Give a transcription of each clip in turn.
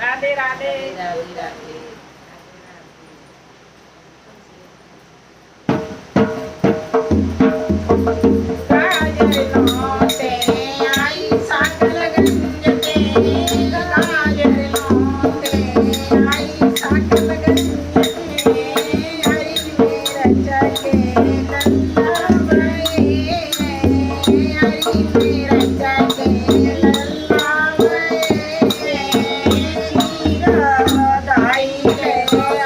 राधे राधे। राधे राधे। गाजर नोते आई साकल गंजते, गाजर नोते आई साकल गंजते, हरी मिरच के लल्ला बये, हरी मिरच के लल्ला बये, चीरा दाई ले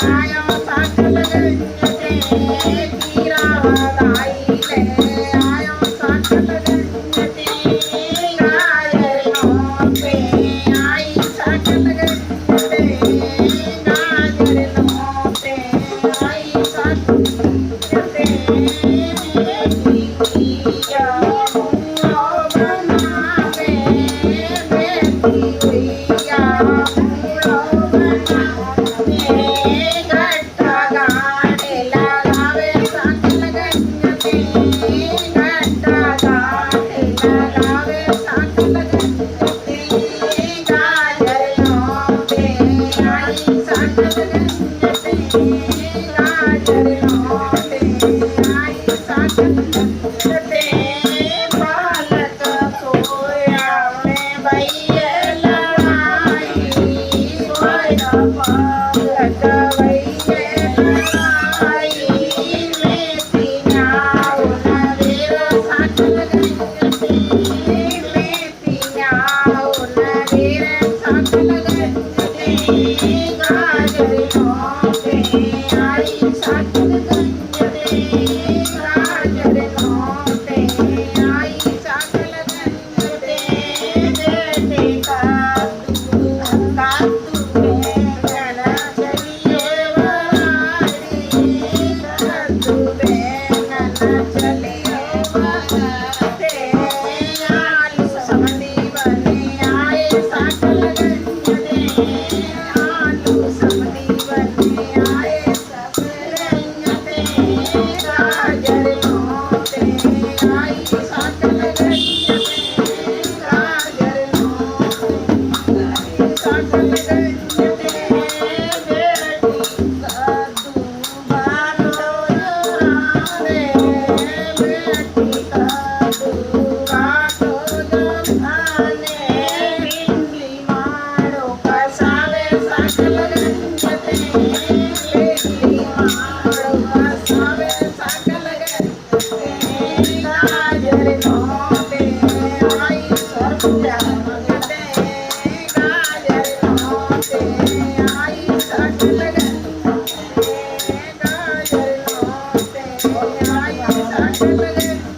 आयो साकल गंजते, चीरा दाई ले आयो साकल गंजते, गाजर नोते आई साकल गंजते, गाजर नोते आई साकल गंजते, बेटिया फूलो बनावे, बेटिया फूलो बनावे, गट्टा गाने लगावे साकल गंजते, गट्टा गाने लगावे साकल गंजते, गाजर नोते आई साकल गंजते, गाजर नोते आई साकल गंजते, पालक सोया में भैया लड़ाई, सोया पालक भैया लड़ाई, मेथियाँ उनरेरा साकल गंजते, मेथियाँ उनरेरा साकल गंजते, गाजर नोते आई साकल गंजते, गाजर नोते आई साकल गंजते, बेटे कातू कातू बेंगन चलिए वारी, कातू बेंगन चलिए वारी, आलू समधी बने आए साकल गंजते, आलू समधी बने आए साकल गंजते, गाजर नोते आई साकल गंजते, गाजर नोते आई साकल गंजते, बेटी कद्दू बालो जमाने, बेटी कद्दू बालो जमाने, भिंडी मारो कसावे साकल गंजते, भिंडी मारो कसावे साकल गंजते, गाजर नोते आई सरपुजा गंजते, गाजर नोते आई साकल गंजते, गाजर नोते आई साकल गंजते।